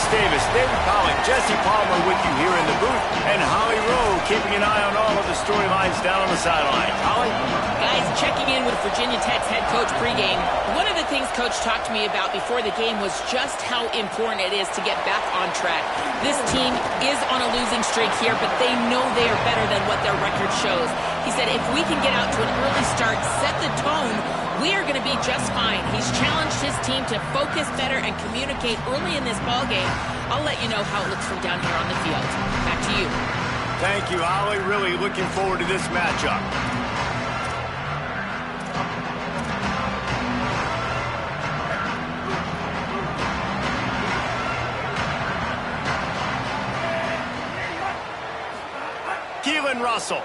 Davis, David Pollack, Jesse Palmer with you here in the booth, and Holly Rowe keeping an eye on all of the storylines down on the sideline. Holly? Guys, checking in with Virginia Tech's head coach pregame. One of the things Coach talked to me about before the game was just how important it is to get back on track. This team is on a losing streak here, but they know they are better than what their record shows. He said if we can get out to an early start, set the tone, we are going to be just fine. He's challenged his team to focus better and communicate early in this ballgame. I'll let you know how it looks from down here on the field. Back to you. Thank you, Holly. Really looking forward to this matchup. Keelan Russell.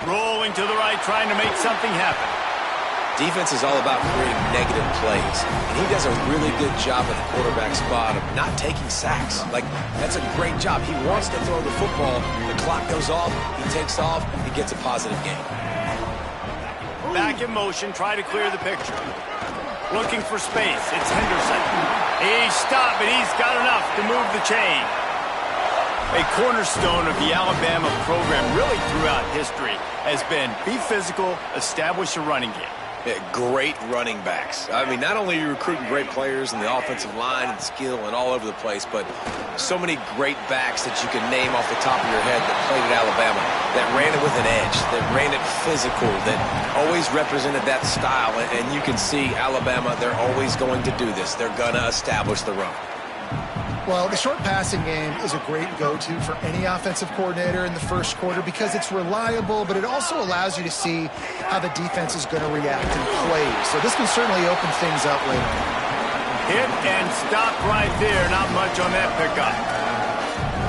Rolling to the right, trying to make something happen. Defense is all about creating negative plays, and he does a really good job at the quarterback spot of not taking sacks. Like, that's a great job. He wants to throw the football. The clock goes off. He takes off. He gets a positive gain. Back in motion, try to clear the picture. Looking for space. It's Henderson. He's stopped, but he's got enough to move the chain. A cornerstone of the Alabama program really throughout history has been be physical, establish a running game. Yeah, great running backs. I mean, not only are you recruiting great players in the offensive line and skill and all over the place, but so many great backs that you can name off the top of your head that played at Alabama, that ran it with an edge, that ran it physical, that always represented that style. And you can see Alabama, they're always going to do this. They're going to establish the run. Well, the short passing game is a great go-to for any offensive coordinator in the first quarter because it's reliable, but it also allows you to see how the defense is going to react in plays. So this can certainly open things up later. Hit and stop right there. Not much on that pickup.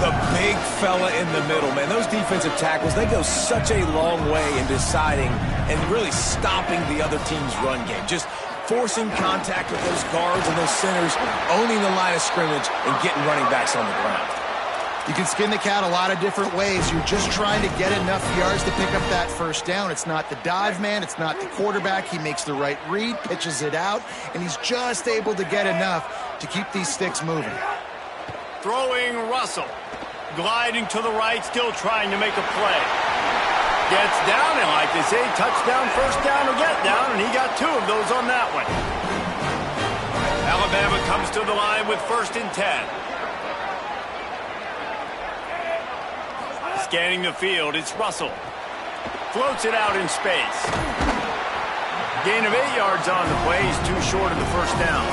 The big fella in the middle, man. Those defensive tackles, they go such a long way in deciding and really stopping the other team's run game. Just forcing contact with those guards and those centers, owning the line of scrimmage, and getting running backs on the ground. You can skin the cat a lot of different ways. You're just trying to get enough yards to pick up that first down. It's not the dive man. It's not the quarterback. He makes the right read, pitches it out, and he's just able to get enough to keep these sticks moving. Throwing Russell. Gliding to the right, still trying to make a play. Gets down, and like they say, touchdown, first down, or get down, and he got two of those on that one. Alabama comes to the line with 1st and 10. Scanning the field, it's Russell. Floats it out in space. Gain of 8 yards on the play. He's too short of the first down.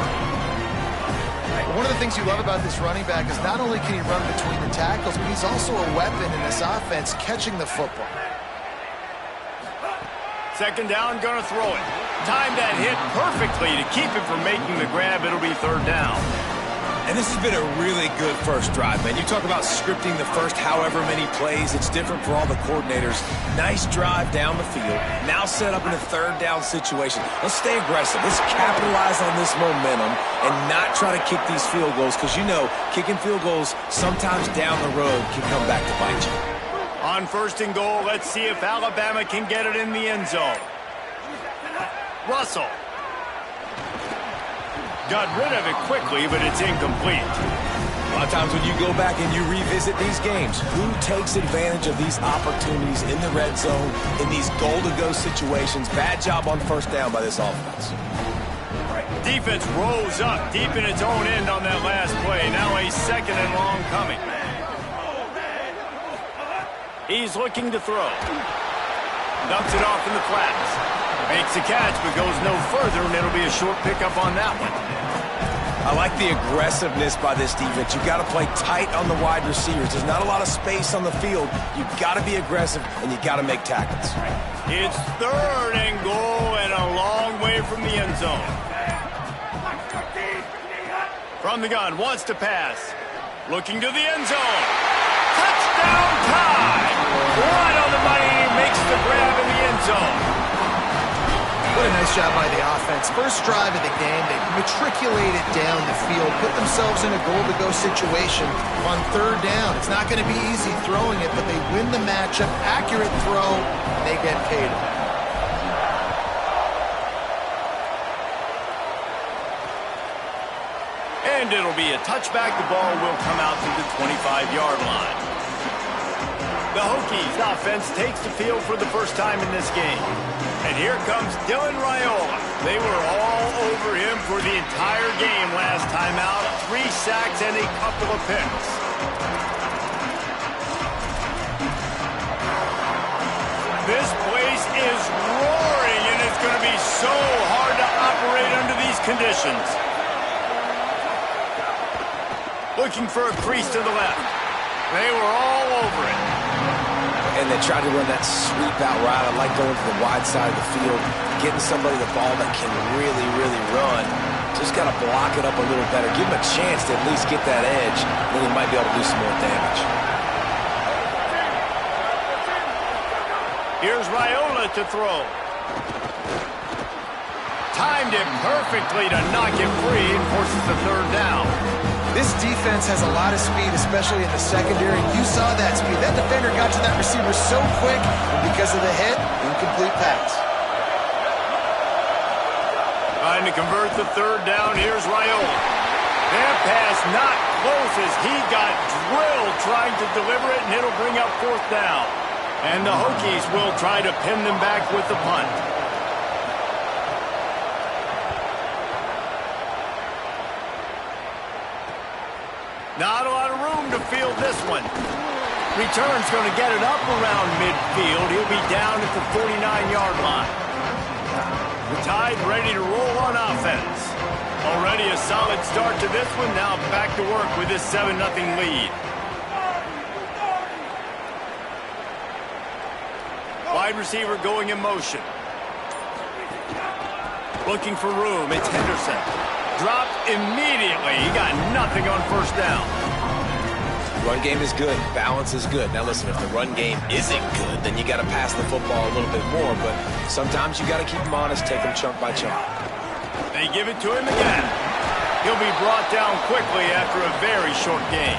One of the things you love about this running back is not only can he run between the tackles, but he's also a weapon in this offense catching the football. 2nd down, gonna throw it. Timed that hit perfectly to keep him from making the grab. It'll be 3rd down. And this has been a really good first drive, man. You talk about scripting the first however many plays. It's different for all the coordinators. Nice drive down the field. Now set up in a 3rd down situation. Let's stay aggressive. Let's capitalize on this momentum and not try to kick these field goals because, you know, kicking field goals sometimes down the road can come back to bite you. On 1st and goal, let's see if Alabama can get it in the end zone. Russell. Got rid of it quickly, but it's incomplete. A lot of times when you go back and you revisit these games, who takes advantage of these opportunities in the red zone, in these goal-to-go situations? Bad job on 1st down by this offense. Defense rose up deep in its own end on that last play. Now a 2nd and long coming. He's looking to throw. Dumps it off in the flats. Makes the catch, but goes no further, and it'll be a short pickup on that one. I like the aggressiveness by this defense. You've got to play tight on the wide receivers. There's not a lot of space on the field. You've got to be aggressive, and you've got to make tackles. It's 3rd and goal and a long way from the end zone. From the gun, wants to pass. Looking to the end zone. Touchdown tie! Right on the money, makes the grab in the end zone. What a nice job by the offense. First drive of the game, they matriculated down the field, put themselves in a goal-to-go situation on 3rd down. It's not going to be easy throwing it, but they win the matchup. Accurate throw, and they get paid. And it'll be a touchback. The ball will come out to the 25-yard line. The Hokies offense takes the field for the first time in this game. And here comes Dylan Raiola. They were all over him for the entire game last time out. 3 sacks and a couple of picks. This place is roaring, and it's going to be so hard to operate under these conditions. Looking for a crease to the left. They were all over it. And they tried to run that sweep out route. I like going to the wide side of the field, getting somebody the ball that can really, really run. Just got to block it up a little better. Give him a chance to at least get that edge. Then he might be able to do some more damage. Here's Raiola to throw. Timed it perfectly to knock it free and forces the third down. This defense has a lot of speed, especially in the secondary. You saw that speed. That defender got to that receiver so quick, and because of the hit, incomplete pass. Trying to convert the third down. Here's Raiola. That pass not close as he got drilled trying to deliver it, and it'll bring up fourth down. And the Hokies will try to pin them back with the punt. Not a lot of room to field this one. Return's going to get it up around midfield. He'll be down at the 49-yard line. The Tide ready to roll on offense. Already a solid start to this one. Now back to work with this 7-0 lead. Wide receiver going in motion. Looking for room. It's Henderson. Dropped immediately. He got nothing on first down. Run game is good. Balance is good. Now listen, if the run game isn't good, then you got to pass the football a little bit more. But sometimes you got to keep them honest, take them chunk by chunk. They give it to him again. He'll be brought down quickly after a very short game.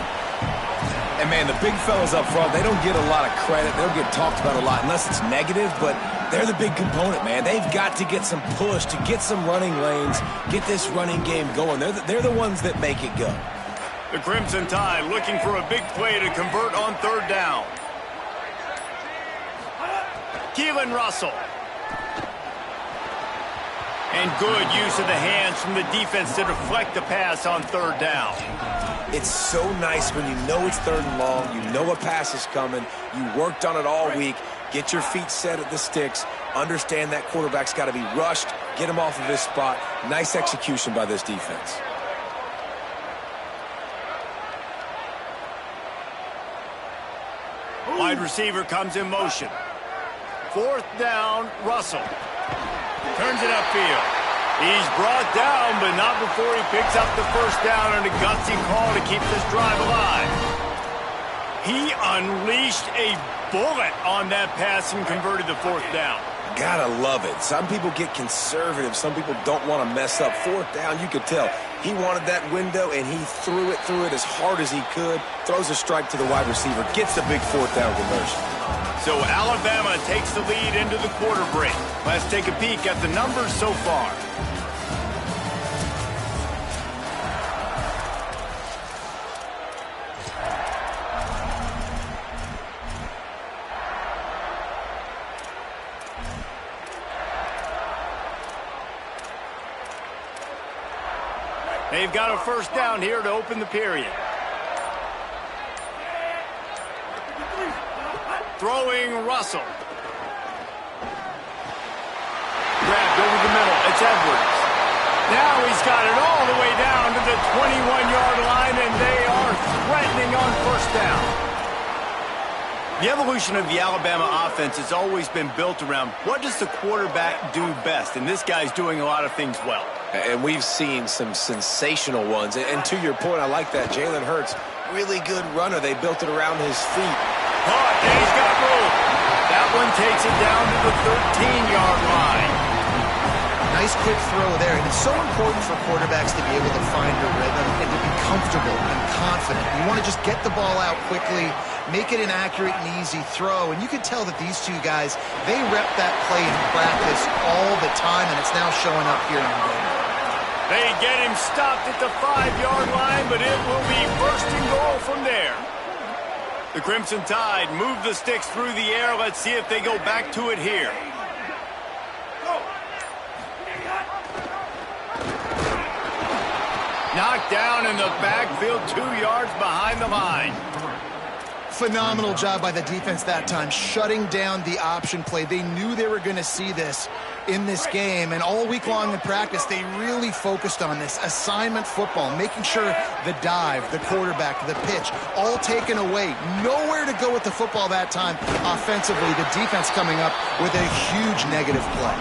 And, man, the big fellas up front, they don't get a lot of credit. They don't get talked about a lot unless it's negative, but they're the big component, man. They've got to get some push, to get some running lanes, get this running game going. They're the ones that make it go. The Crimson Tide looking for a big play to convert on third down. Keelan Russell. And good use of the hands from the defense to deflect the pass on third down. It's so nice when you know it's third and long, you know a pass is coming, you worked on it all week, get your feet set at the sticks, understand that quarterback's got to be rushed, get him off of his spot. Nice execution by this defense. Wide receiver comes in motion. Fourth down, Russell. Turns it upfield. He's brought down, but not before he picks up the first down and a gutsy call to keep this drive alive. He unleashed a bullet on that pass and converted the fourth down. Gotta love it. Some people get conservative. Some people don't want to mess up. Fourth down, you could tell. He wanted that window, and he threw it as hard as he could. Throws a strike to the wide receiver. Gets the big fourth down conversion. So Alabama takes the lead into the quarter break. Let's take a peek at the numbers so far. They've got a first down here to open the period. Throwing Russell. Grabbed over the middle. It's Edwards. Now he's got it all the way down to the 21-yard line, and they are threatening on first down. The evolution of the Alabama offense has always been built around what does the quarterback do best, and this guy's doing a lot of things well. And we've seen some sensational ones. And to your point, I like that. Jalen Hurts, really good runner. They built it around his feet. Caught, and he's got room. That one takes it down to the 13-yard line. Nice quick throw there. And it's so important for quarterbacks to be able to find a rhythm and to be comfortable and confident. You want to just get the ball out quickly, make it an accurate and easy throw. And you can tell that these two guys, they rep that play in practice all the time, and it's now showing up here in the game. They get him stopped at the 5-yard line, but it will be first and goal from there. The Crimson Tide move the sticks through the air. Let's see if they go back to it here. Knocked down in the backfield, 2 yards behind the line. Phenomenal job by the defense that time, shutting down the option play. They knew they were going to see this in this game, and all week long in practice, they really focused on this assignment football, making sure the dive, the quarterback, the pitch, all taken away. Nowhere to go with the football that time offensively. The defense coming up with a huge negative play.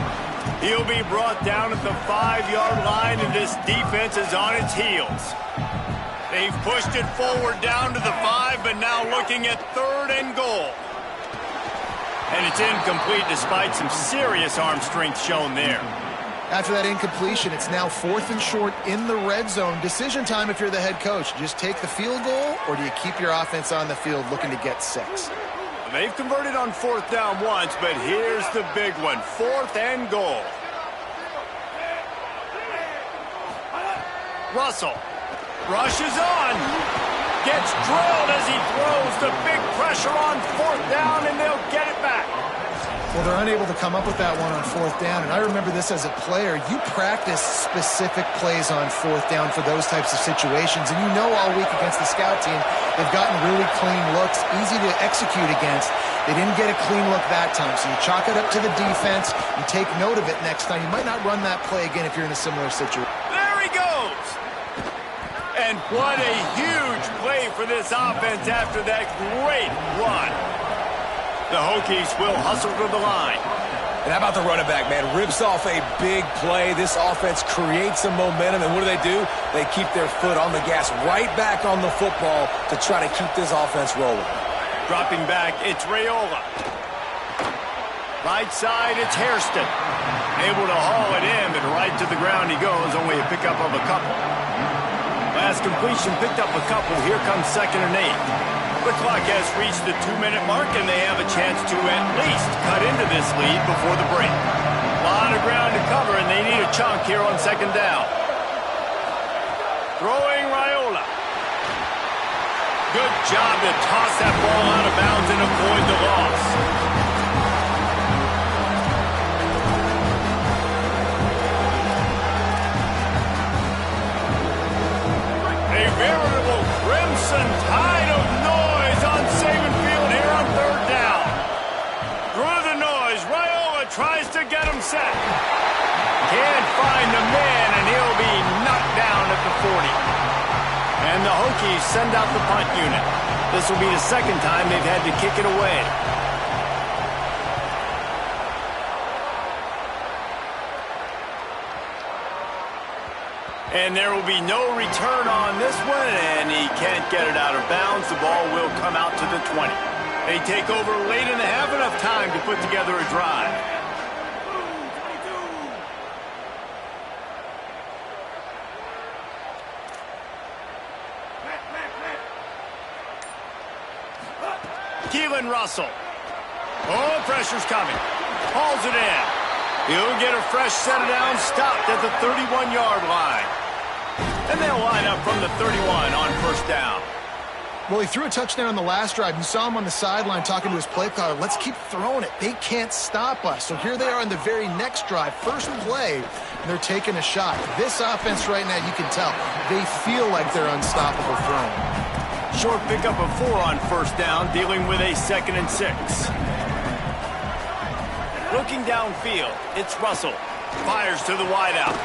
He'll be brought down at the 5-yard line, and this defense is on its heels. They've pushed it forward down to the 5, but now looking at 3rd and goal. And it's incomplete despite some serious arm strength shown there. After that incompletion, it's now 4th and short in the red zone. Decision time if you're the head coach. Just take the field goal, or do you keep your offense on the field looking to get 6? They've converted on 4th down once, but here's the big one. 4th and goal. Russell rushes on. Gets drilled as he throws. The big pressure on 4th down, and they'll get it back. Well, they're unable to come up with that one on 4th down, and I remember this as a player. You practice specific plays on 4th down for those types of situations, and you know all week against the scout team, they've gotten really clean looks, easy to execute against. They didn't get a clean look that time, so you chalk it up to the defense. You take note of it next time. You might not run that play again if you're in a similar situation. There he goes! And what a huge play for this offense after that great run. The Hokies will hustle to the line. And how about the running back, man? Rips off a big play. This offense creates some momentum, and what do? They keep their foot on the gas, right back on the football to try to keep this offense rolling. Dropping back, it's Raiola. Right side, it's Hairston. Able to haul it in, but right to the ground he goes, only a pickup of a couple. Last completion picked up a couple. Here comes 2nd and 8. The clock has reached the 2-minute mark, and they have a chance to at least cut into this lead before the break. A lot of ground to cover, and they need a chunk here on 2nd down. Throwing Raiola. Good job to toss that ball out of bounds and avoid the loss. A veritable crimson tide of noise on Saban Field here on 3rd down. Through the noise, Raiola tries to get him set. Can't find the man, and he'll be knocked down at the 40. And the Hokies send out the punt unit. This will be the 2nd time they've had to kick it away. And there will be no return on this one, and he can't get it out of bounds. The ball will come out to the 20. They take over late in the half, enough time to put together a drive. Keelan Russell. Oh, pressure's coming. Hauls it in. He'll get a fresh set of downs, stopped at the 31-yard line. And they'll line up from the 31 on 1st down. Well, he threw a touchdown on the last drive. You saw him on the sideline talking to his play caller. Let's keep throwing it. They can't stop us. So here they are on the very next drive, first play, and they're taking a shot. This offense right now, you can tell, they feel like they're unstoppable throwing. Short pickup of 4 on 1st down, dealing with a 2nd and 6. Looking downfield, it's Russell. Fires to the wideout.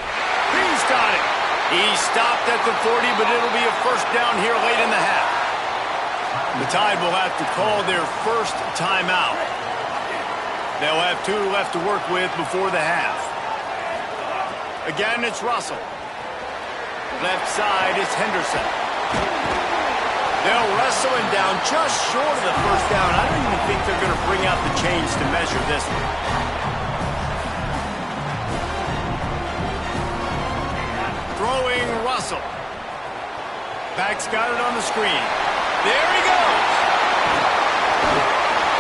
He's got it. He stopped at the 40, but it'll be a 1st down here late in the half. The Tide will have to call their first timeout. They'll have 2 left to work with before the half. Again, it's Russell. Left side, it's Henderson. They'll wrestle him down just short of the 1st down. I don't even think they're going to bring out the chains to measure this one. Throwing Russell. Back's got it on the screen. There he goes.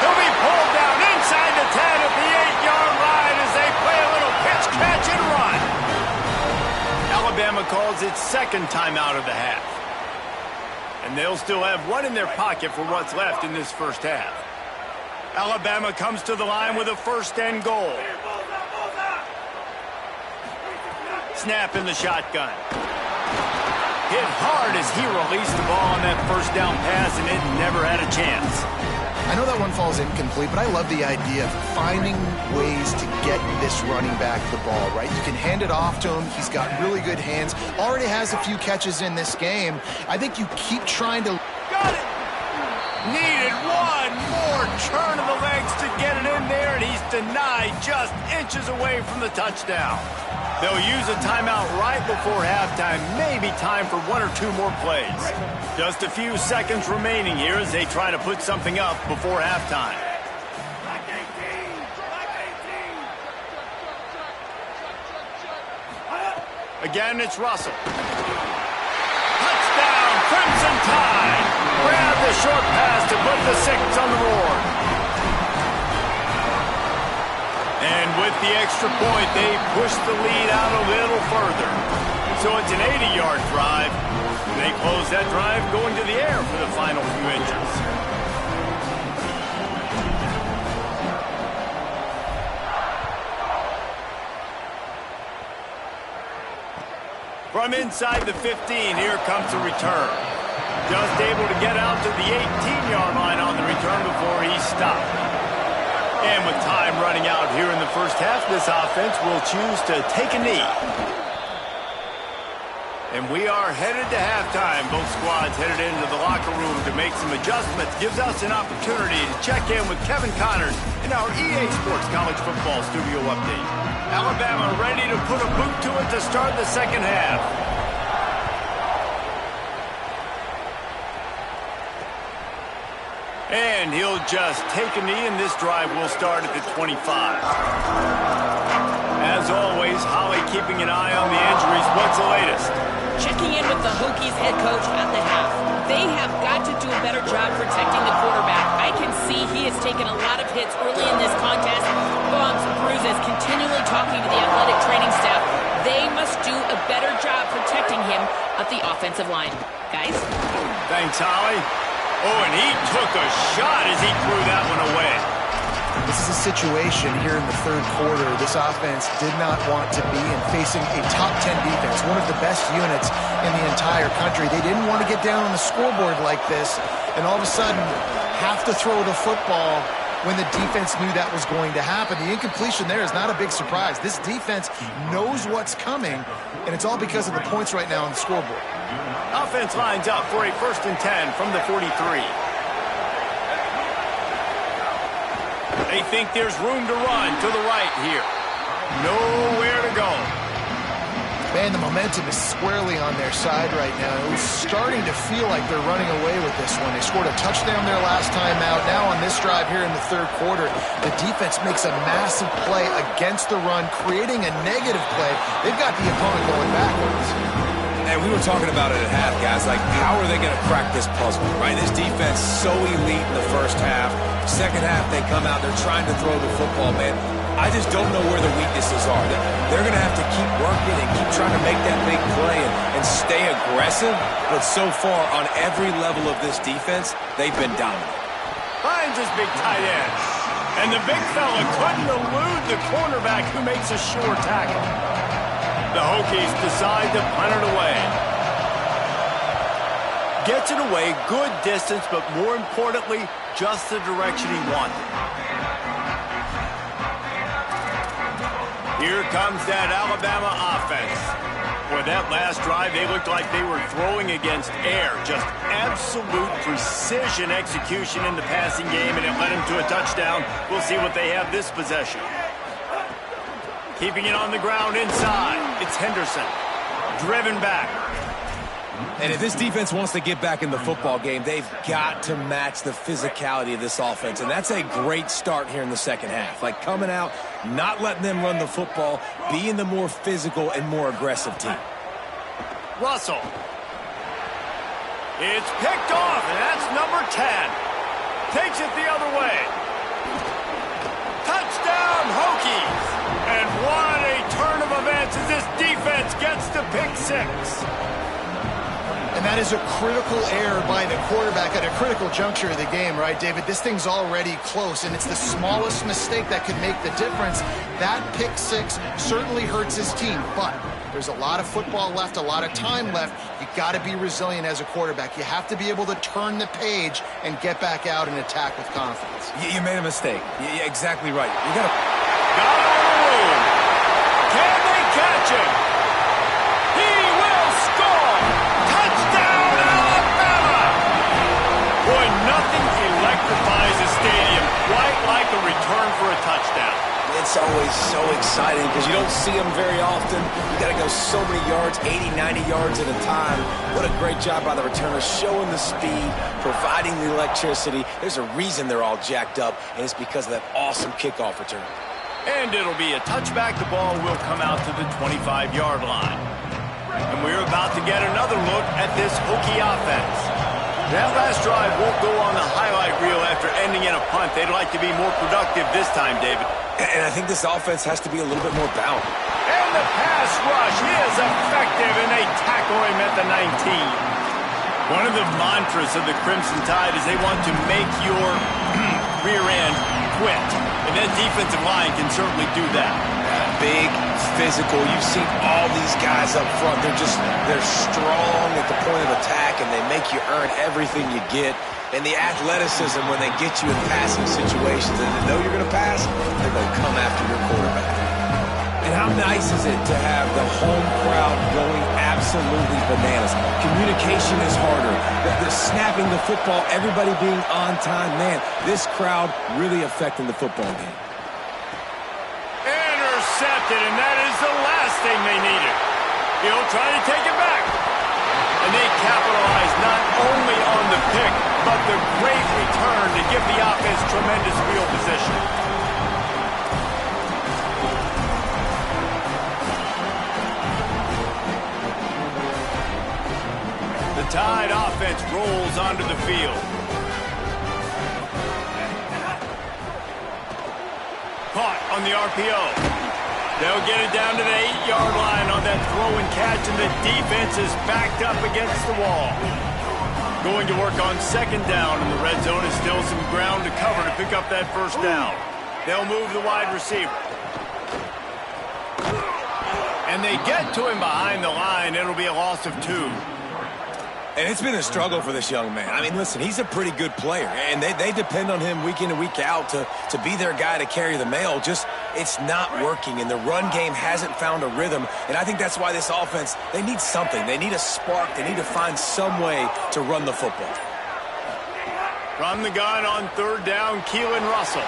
He'll be pulled down inside the 10 at the 8-yard line as they play a little pitch, catch, and run. Alabama calls its second timeout of the half. And they'll still have one in their pocket for what's left in this first half. Alabama comes to the line with a first and goal. Snap in the shotgun. Hit hard as he released the ball on that first down pass, and it never had a chance. I know that one falls incomplete, but I love the idea of finding ways to get this running back the ball, right? You can hand it off to him. He's got really good hands. Already has a few catches in this game. I think you keep trying to... Got it! Needed one more turn of the legs to get it in there, and he's denied just inches away from the touchdown. They'll use a timeout right before halftime, maybe time for one or two more plays. Just a few seconds remaining here as they try to put something up before halftime. Again, it's Russell. Touchdown, Crimson Tide! Grab the short pass to put the 6 on the board. And with the extra point, they push the lead out a little further. So it's an 80-yard drive. And they close that drive going to the air for the final few inches. From inside the 15, here comes the return. Just able to get out to the 18-yard line on the return before he stopped. And with time running out here in the first half, this offense will choose to take a knee. And we are headed to halftime. Both squads headed into the locker room to make some adjustments. Gives us an opportunity to check in with Kevin Connors in our EA Sports College Football Studio Update. Alabama ready to put a boot to it to start the second half. And he'll just take a knee, and this drive will start at the 25. As always, Holly keeping an eye on the injuries. What's the latest? Checking in with the Hokies head coach at the half. They have got to do a better job protecting the quarterback. I can see he has taken a lot of hits early in this contest. Bumps, bruises, continually talking to the athletic training staff. They must do a better job protecting him at the offensive line. Guys? Thanks, Holly. Oh, and he took a shot as he threw that one away. This is a situation here in the third quarter this offense did not want to be in, facing a top 10 defense, one of the best units in the entire country. They didn't want to get down on the scoreboard like this and all of a sudden have to throw the football when the defense knew that was going to happen. The incompletion there is not a big surprise. This defense knows what's coming, and it's all because of the points right now on the scoreboard. Offense lines up for a 1st and 10 from the 43. They think there's room to run to the right here. Nowhere to go. Man, the momentum is squarely on their side right now. It was starting to feel like they're running away with this one. They scored a touchdown their last time out. Now on this drive here in the third quarter, the defense makes a massive play against the run, creating a negative play. They've got the opponent going backwards. And we were talking about it at half, guys. Like, how are they going to crack this puzzle, right? This defense so elite in the first half. Second half, they come out, they're trying to throw the football, man. I just don't know where the weaknesses are. They're going to have to keep working and keep trying to make that big play and stay aggressive. But so far, on every level of this defense, they've been dominant. Finds his big tight end. And the big fella couldn't elude the cornerback who makes a sure tackle. The Hokies decide to punt it away. Gets it away, good distance, but more importantly, just the direction he wanted. Here comes that Alabama offense. For that last drive, they looked like they were throwing against air. Just absolute precision execution in the passing game, and it led them to a touchdown. We'll see what they have this possession. Keeping it on the ground inside. It's Henderson. Driven back. And if this defense wants to get back in the football game, they've got to match the physicality of this offense. And that's a great start here in the second half. Like, coming out, not letting them run the football, being the more physical and more aggressive team. Russell. It's picked off, and that's number 10. Takes it the other way. Touchdown, Hokies. And what a turn of events as this defense defense gets the pick six. And that is a critical error by the quarterback at a critical juncture of the game, right, David? This thing's already close, and it's the smallest mistake that could make the difference. That pick six certainly hurts his team, but there's a lot of football left, a lot of time left. You got to be resilient as a quarterback. You have to be able to turn the page and get back out and attack with confidence. You made a mistake. Yeah, exactly right. You got to... Got him on the room. Can they catch him? He will score. Touchdown, Alabama! Boy, nothing electrifies a stadium quite like a return for a touchdown. It's always so exciting because you don't see them very often. You got to go so many yards, 80, 90 yards at a time. What a great job by the returner, showing the speed, providing the electricity. There's a reason they're all jacked up, and it's because of that awesome kickoff return. And it'll be a touchback. The ball will come out to the 25-yard line. And we're about to get another look at this Hokie offense. That last drive won't go on the highlight reel after ending in a punt. They'd like to be more productive this time, David. And I think this offense has to be a little bit more balanced. And the pass rush is effective, and they tackle him at the 19. One of the mantras of the Crimson Tide is they want to make your rear end quit. And that defensive line can certainly do that. Big, physical. You've seen all these guys up front. They're strong at the point of attack, and they make you earn everything you get. And the athleticism when they get you in passing situations and they know you're going to pass, they're going to come after your quarterback. And how nice is it to have the home crowd going absolutely bananas? Communication is harder. The snapping the football, everybody being on time. Man, this crowd really affecting the football game. Intercepted, and that is the last thing they needed. He'll try to take it back. And they capitalize not only on the pick, but the great return to give the offense tremendous field position. The Tide offense rolls onto the field. Caught on the RPO. They'll get it down to the 8-yard line on that throw and catch, and the defense is backed up against the wall. Going to work on second down, and the red zone is still some ground to cover to pick up that first down. They'll move the wide receiver. And they get to him behind the line. It'll be a loss of 2. And it's been a struggle for this young man. I mean, listen, he's a pretty good player, and they depend on him week in and week out to be their guy to carry the mail. Just, it's not working, and the run game hasn't found a rhythm. And I think that's why this offense, they need something. They need a spark. They need to find some way to run the football. From the gun on third down, Keelan Russell.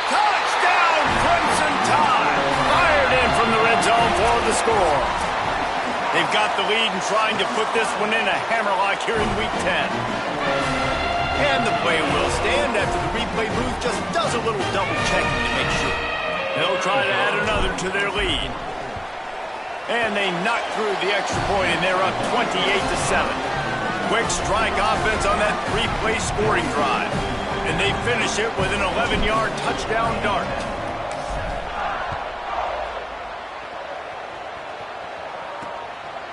Touchdown, Crimson Tide! Fired in from the red zone for the score. They've got the lead and trying to put this one in a hammerlock here in Week 10. And the play will stand after the replay booth just does a little double checking to make sure. They'll try to add another to their lead. And they knock through the extra point, and they're up 28-7. Quick strike offense on that 3-play scoring drive. And they finish it with an 11-yard touchdown dart.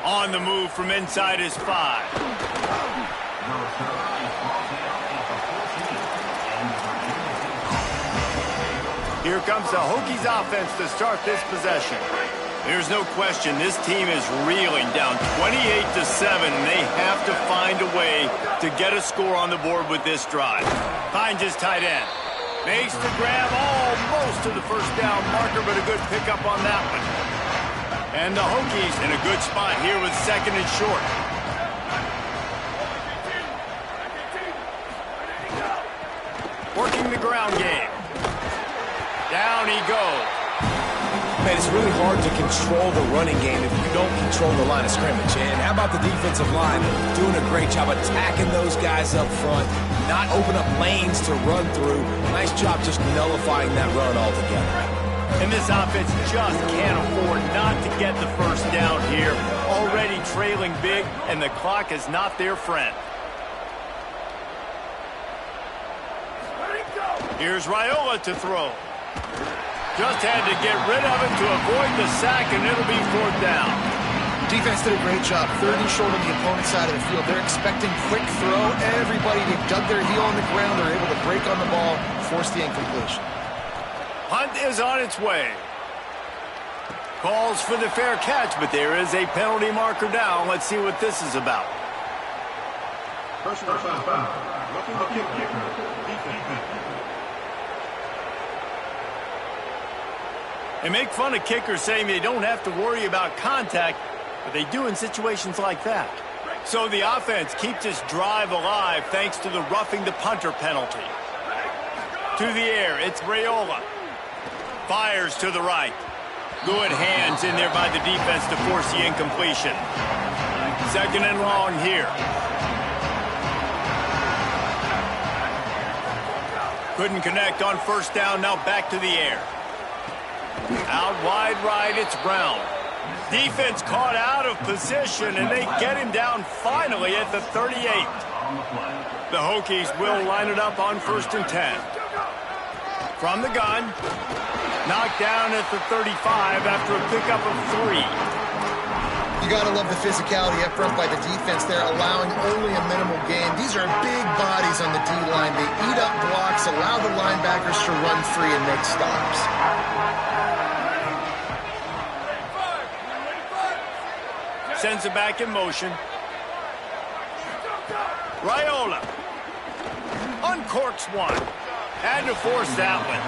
On the move from inside his 5. Here comes the Hokies offense to start this possession. There's no question this team is reeling down 28-7, and they have to find a way to get a score on the board with this drive. Finds his tight end. Makes the grab almost to the first down marker, but a good pickup on that one. And the Hokies in a good spot here with second and short. Working the ground game. Down he goes. Man, it's really hard to control the running game if you don't control the line of scrimmage. And how about the defensive line doing a great job attacking those guys up front, not open up lanes to run through. Nice job just nullifying that run altogether. And this offense just can't afford not to get the first down here. Already trailing big, and the clock is not their friend. Here's Raiola to throw. Just had to get rid of it to avoid the sack, and it'll be 4th down. Defense did a great job. 30 short on the opponent's side of the field. They're expecting quick throw. Everybody, they dug their heel on the ground. They're able to break on the ball, force the incompletion. Punt is on its way. Calls for the fair catch, but there is a penalty marker down. Let's see what this is about. Personal foul. Roughing the kicker. Defense. They make fun of kickers saying they don't have to worry about contact, but they do in situations like that. So the offense keeps this drive alive thanks to the roughing the punter penalty. To the air, it's Raiola. Fires to the right. Good hands in there by the defense to force the incompletion. 2nd and long here. Couldn't connect on 1st down, now back to the air. Out wide right, it's Brown. Defense caught out of position, and they get him down finally at the 38. The Hokies will line it up on 1st and 10. From the gun, knocked down at the 35 after a pickup of 3. You got to love the physicality up front by the defense there, allowing only a minimal gain. These are big bodies on the D-line. They eat up blocks, allow the linebackers to run free and make stops. Sends it back in motion. Raiola uncorks one. Had to force that one.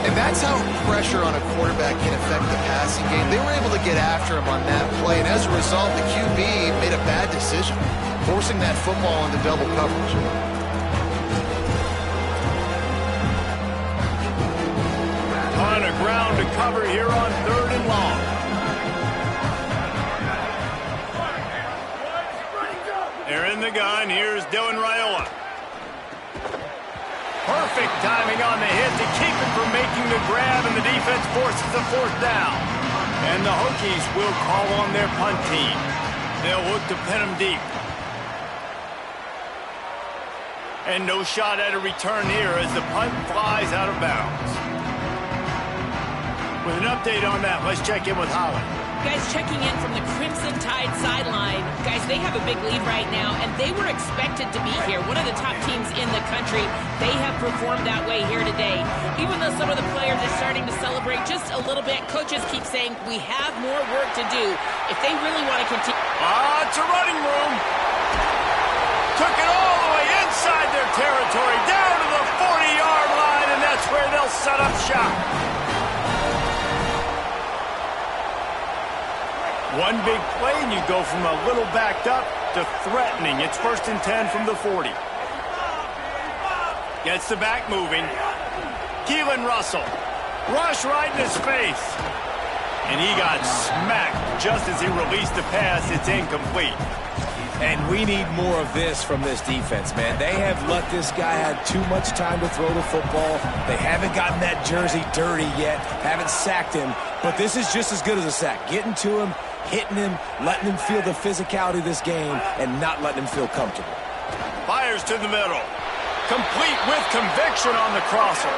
And that's how pressure on a quarterback can affect the passing game. They were able to get after him on that play, and as a result, the QB made a bad decision, forcing that football into double coverage. On a ground to cover here on 3rd and long. They're in the gun. Here's Dylan Raiola. Perfect timing on the hit to keep him from making the grab, and the defense forces the 4th down. And the Hokies will call on their punt team. They'll look to pin him deep. And no shot at a return here as the punt flies out of bounds. With an update on that, let's check in with Holland. Guys, checking in from the Crimson Tide sideline. Guys, they have a big lead right now, and they were expected to be here. One of the top teams in the country. They have performed that way here today. Even though some of the players are starting to celebrate just a little bit, coaches keep saying, we have more work to do if they really want to continue. It's a running room. Took it all the way inside their territory, down to the 40-yard line, and that's where they'll set up shop. One big play, and you go from a little backed up to threatening. It's 1st and 10 from the 40. Gets the back moving. Keelan Russell. Rush right in his face. And he got smacked just as he released the pass. It's incomplete. And we need more of this from this defense, man. They have let this guy have too much time to throw the football. They haven't gotten that jersey dirty yet, haven't sacked him. But this is just as good as a sack. Getting to him, hitting him, letting him feel the physicality of this game, and not letting him feel comfortable. Fires to the middle. Complete with conviction on the crosser.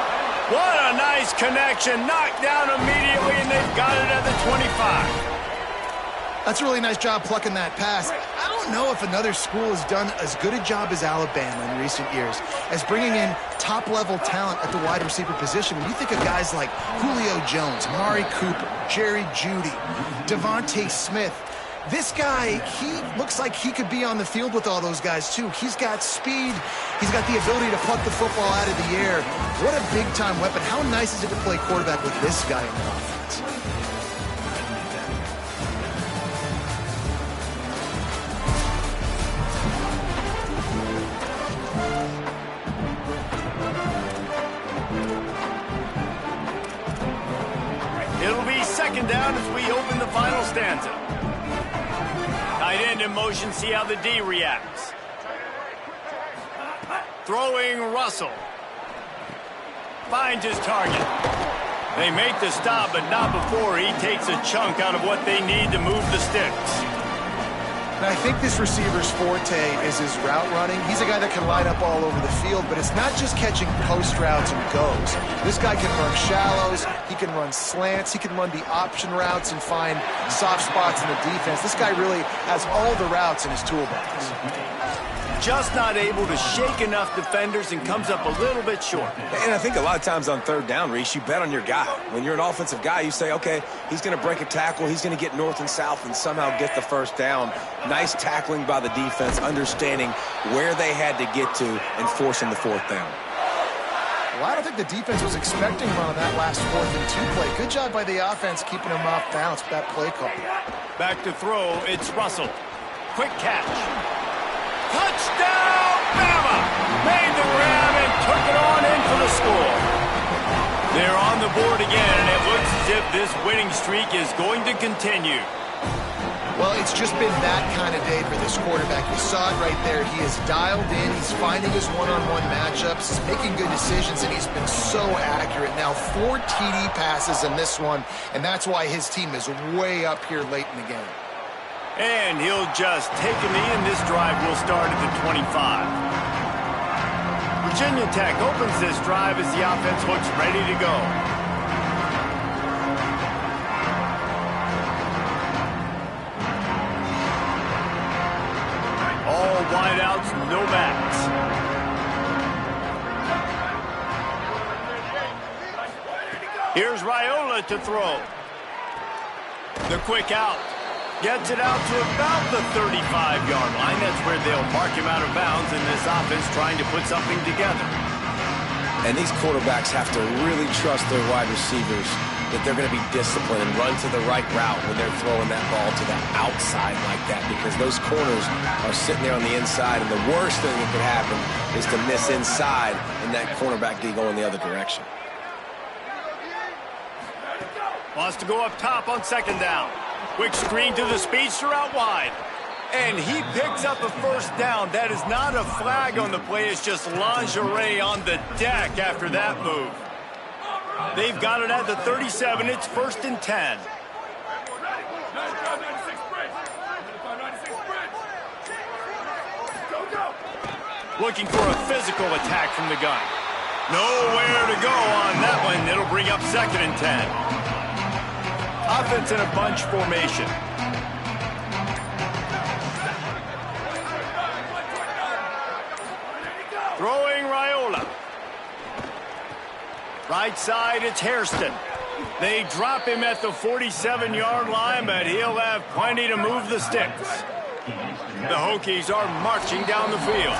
What a nice connection. Knocked down immediately, and they've got it at the 25. That's a really nice job plucking that pass. I don't know if another school has done as good a job as Alabama in recent years as bringing in top-level talent at the wide receiver position. When you think of guys like Julio Jones, Amari Cooper, Jerry Jeudy, Devontae Smith, this guy, he looks like he could be on the field with all those guys, too. He's got speed. He's got the ability to pluck the football out of the air. What a big-time weapon. How nice is it to play quarterback with this guy in the offense? It'll be 2nd down as we open the final stanza. Tight end in motion, see how the D reacts. Throwing Russell. Finds his target. They make the stop, but not before he takes a chunk out of what they need to move the sticks. And I think this receiver's forte is his route running. He's a guy that can line up all over the field, but it's not just catching post routes and goes. This guy can run shallows, he can run slants, he can run the option routes and find soft spots in the defense. This guy really has all the routes in his toolbox. Just not able to shake enough defenders and comes up a little bit short. And I think a lot of times on third down, Reese, you bet on your guy. When you're an offensive guy, you say, okay, he's going to break a tackle, he's going to get north and south and somehow get the first down. Nice tackling by the defense, understanding where they had to get to and forcing the fourth down. Well, I don't think the defense was expecting him on that last 4th and 2 play. Good job by the offense keeping him off balance with that play call. Back to throw, it's Russell. Quick catch. Touchdown, Bama! Made the grab and took it on in for the score. They're on the board again, and it looks as if this winning streak is going to continue. Well, it's just been that kind of day for this quarterback. You saw it right there. He is dialed in. He's finding his one-on-one matchups. He's making good decisions, and he's been so accurate. Now, 4 TD passes in this one, and that's why his team is way up here late in the game. And he'll just take a knee, and this drive will start at the 25. Virginia Tech opens this drive as the offense looks ready to go. All wideouts, no backs. Here's Raiola to throw. The quick out. Gets it out to about the 35-yard line. That's where they'll mark him out of bounds in this offense trying to put something together. And these quarterbacks have to really trust their wide receivers that they're going to be disciplined and run to the right route when they're throwing that ball to the outside like that, because those corners are sitting there on the inside, and the worst thing that could happen is to miss inside and that cornerback be going the other direction. Wants to go up top on second down. Quick screen to the speedster out wide. And he picks up a first down. That is not a flag on the play. It's just lingerie on the deck after that move. They've got it at the 37. It's 1st and 10. Looking for a physical attack from the gun. Nowhere to go on that one. It'll bring up 2nd and 10. Offense in a bunch formation. Throwing Raiola. Right side, it's Hairston. They drop him at the 47-yard line, but he'll have plenty to move the sticks. The Hokies are marching down the field.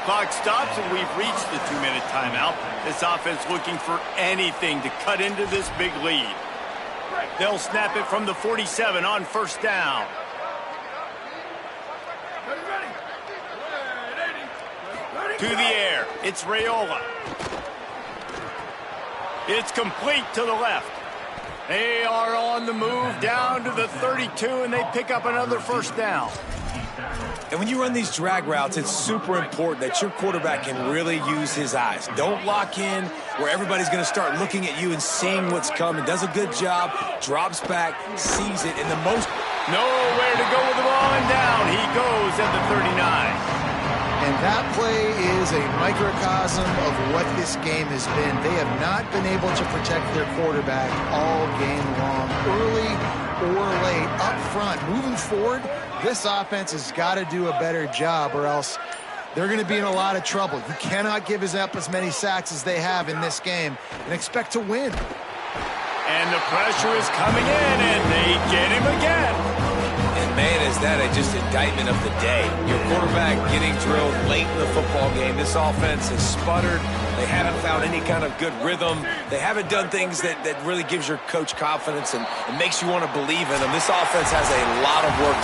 Clock stops, and we've reached the 2-minute timeout. This offense looking for anything to cut into this big lead. They'll snap it from the 47 on 1st down. To the air, it's Raiola. It's complete to the left. They are on the move down to the 32, and they pick up another 1st down. And when you run these drag routes, it's super important that your quarterback can really use his eyes. Don't lock in where everybody's going to start looking at you and seeing what's coming. Does a good job, drops back, sees it, and the most... Nowhere to go with the ball, and down he goes at the 39. And that play is a microcosm of what this game has been. They have not been able to protect their quarterback all game long, early or late, up front. Moving forward, this offense has got to do a better job, or else they're going to be in a lot of trouble. You cannot give up as many sacks as they have in this game and expect to win. And the pressure is coming in, and they get him again. And man, is that just indictment of the day. Your quarterback getting drilled late in the football game. This offense has sputtered. They haven't found any kind of good rhythm. They haven't done things that really gives your coach confidence and makes you want to believe in them. This offense has a lot of work